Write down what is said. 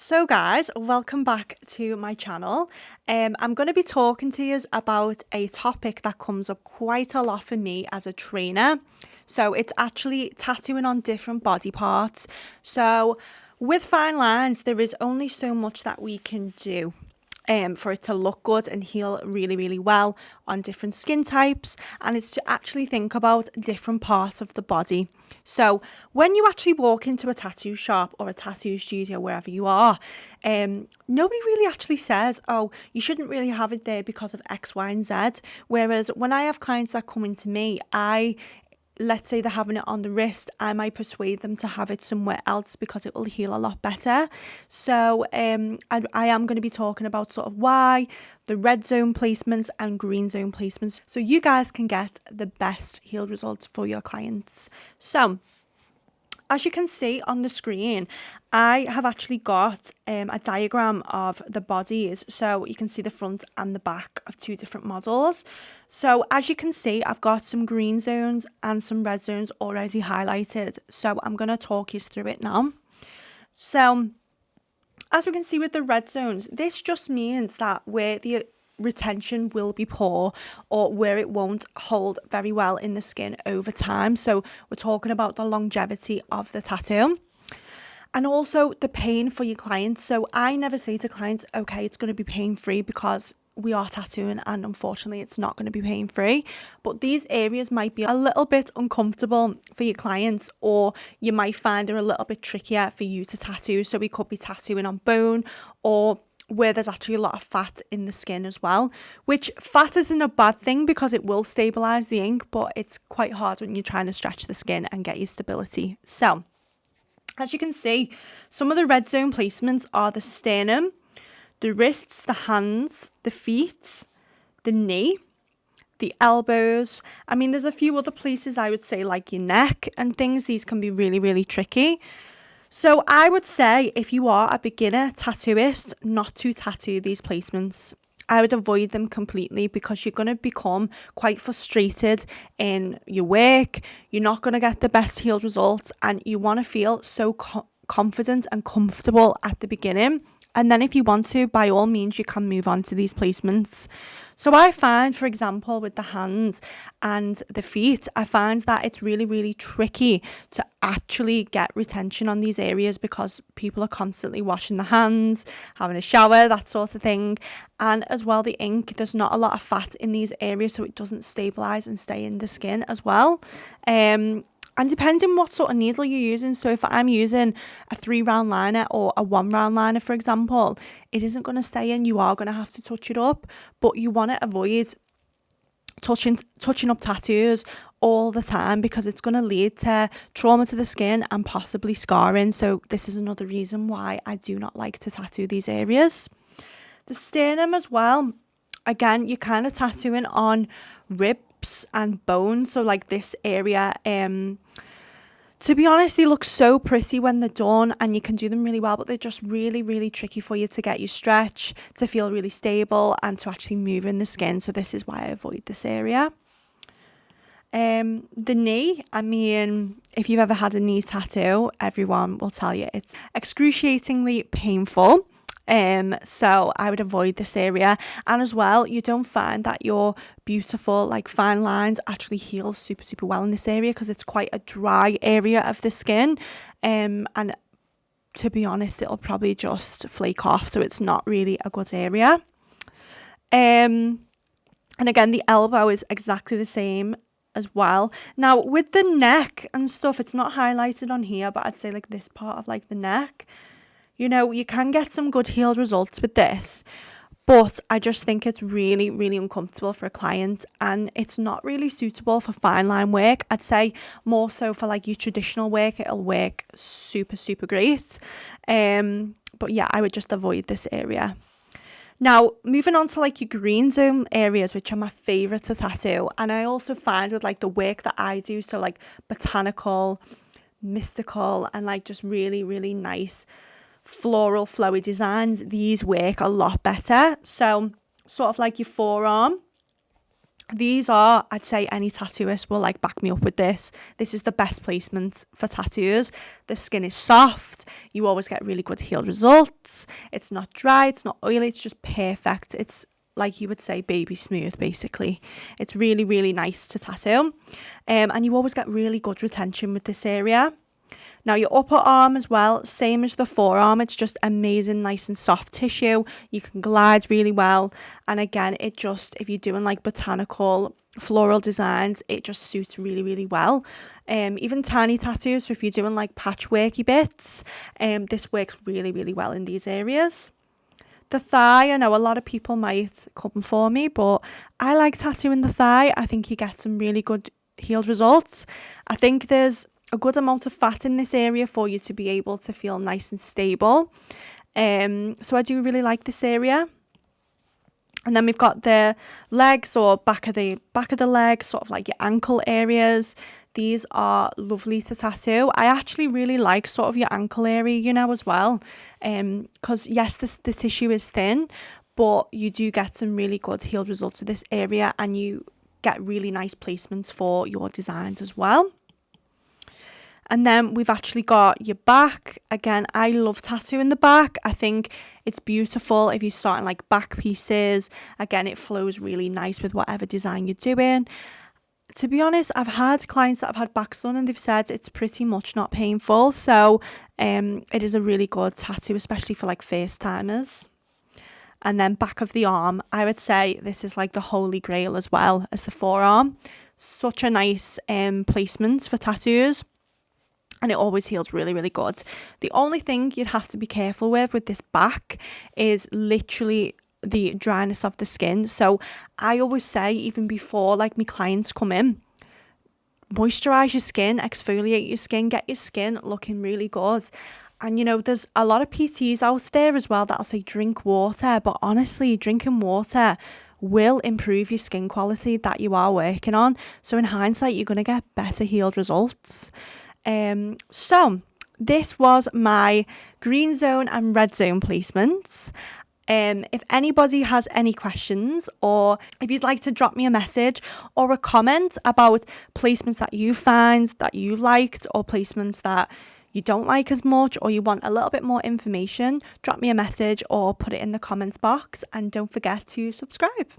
So guys, welcome back to my channel. I'm going to be talking to you about a topic that comes up quite a lot for me as a trainer. So it's actually tattooing on different body parts. So with fine lines, there is only so much that we can do for it to look good and heal really, really well on different skin types. And it's to actually think about different parts of the body. So when you actually walk into a tattoo shop or a tattoo studio, wherever you are, nobody really actually says, oh, you shouldn't really have it there because of X, Y, and Z. Whereas when I have clients that come into me, let's say they're having it on the wrist, I might persuade them to have it somewhere else because it will heal a lot better. So I am going to be talking about sort of why, the red zone placements and green zone placements, so you guys can get the best healed results for your clients. So as you can see on the screen, I have actually got a diagram of the bodies. So you can see the front and the back of two different models. So as you can see, I've got some green zones and some red zones already highlighted. So I'm going to talk you through it now. So as we can see with the red zones, this just means that where the retention will be poor or where it won't hold very well in the skin over time. So we're talking about the longevity of the tattoo and also the pain for your clients. So I never say to clients, okay, it's going to be pain free, because we are tattooing and unfortunately it's not going to be pain free. But these areas might be a little bit uncomfortable for your clients, or you might find they're a little bit trickier for you to tattoo. So we could be tattooing on bone or where there's actually a lot of fat in the skin as well, which fat isn't a bad thing because it will stabilize the ink, but it's quite hard when you're trying to stretch the skin and get your stability. So as you can see, some of the red zone placements are the sternum, the wrists, the hands, the feet, the knee, the elbows. I mean, there's a few other places I would say, like your neck and things. These can be really, really tricky. So I would say if you are a beginner tattooist, not to tattoo these placements. I would avoid them completely because you're going to become quite frustrated in your work. You're not going to get the best healed results, and you want to feel so confident and comfortable at the beginning. And then if you want to, by all means, you can move on to these placements. So I find, for example, with the hands and the feet, I find that it's really, really tricky to actually get retention on these areas because people are constantly washing the hands, having a shower, that sort of thing. And as well, the ink, there's not a lot of fat in these areas, so it doesn't stabilize and stay in the skin as well. And depending what sort of needle you're using, so if I'm using a 3-round liner or a 1-round liner, for example, it isn't going to stay in. You are going to have to touch it up, but you want to avoid touching up tattoos all the time because it's going to lead to trauma to the skin and possibly scarring. So this is another reason why I do not like to tattoo these areas. The sternum as well, again, you're kind of tattooing on ribs and bones, so like this area, to be honest, they look so pretty when they're done and you can do them really well, but they're just really, really tricky for you to get your stretch, to feel really stable and to actually move in the skin. So this is why I avoid this area. The knee, I mean, if you've ever had a knee tattoo, everyone will tell you it's excruciatingly painful. So I would avoid this area. And as well, you don't find that your beautiful, like, fine lines actually heal super, super well in this area because it's quite a dry area of the skin. And to be honest, it'll probably just flake off. So it's not really a good area. And again, the elbow is exactly the same as well. Now with the neck and stuff, it's not highlighted on here, but I'd say like this part of like the neck, you know, you can get some good healed results with this, but I just think it's really, really uncomfortable for a client and it's not really suitable for fine line work. I'd say more so for like your traditional work, it'll work super, super great. But yeah, I would just avoid this area. Now, moving on to like your green zone areas, which are my favourite to tattoo. And I also find with like the work that I do, so like botanical, mystical, and like just really, really nice floral flowy designs, these work a lot better. So sort of like your forearm, These are, I'd say any tattooist will like back me up with this. This is the best placement for tattoos. The skin is soft. You always get really good healed results. It's not dry. It's not oily. It's just perfect. It's like you would say baby smooth, basically. It's really, really nice to tattoo. And you always get really good retention with this area. Now your upper arm as well, same as the forearm, it's just amazing, nice and soft tissue. You can glide really well. And again, it just, if you're doing like botanical floral designs, it just suits really, really well. Even tiny tattoos, so if you're doing like patchworky bits, this works really, really well in these areas. The thigh, I know a lot of people might come for me, but I like tattooing the thigh. I think you get some really good healed results. I think there's a good amount of fat in this area for you to be able to feel nice and stable. So I do really like this area. And then we've got the legs or back of the leg, sort of like your ankle areas. These are lovely to tattoo. I actually really like sort of your ankle area, you know, as well. Because yes, the tissue is thin, but you do get some really good healed results to this area, and you get really nice placements for your designs as well. And then we've actually got your back. Again, I love tattooing the back. I think it's beautiful if you're starting like back pieces. Again, it flows really nice with whatever design you're doing. To be honest, I've had clients that have had backs done and they've said it's pretty much not painful. So it is a really good tattoo, especially for like first timers. And then back of the arm, I would say this is like the holy grail as well as the forearm. Such a nice placement for tattoos. And it always heals really, really good. The only thing you'd have to be careful with this back is literally the dryness of the skin. So I always say, even before like my clients come in, moisturize your skin, exfoliate your skin, get your skin looking really good. And you know, there's a lot of PTs out there as well that'll say drink water, but honestly, drinking water will improve your skin quality that you are working on. So in hindsight, you're going to get better healed results. So this was my green zone and red zone placements. If anybody has any questions, or if you'd like to drop me a message or a comment about placements that you find that you liked, or placements that you don't like as much, or you want a little bit more information, drop me a message or put it in the comments box, and don't forget to subscribe.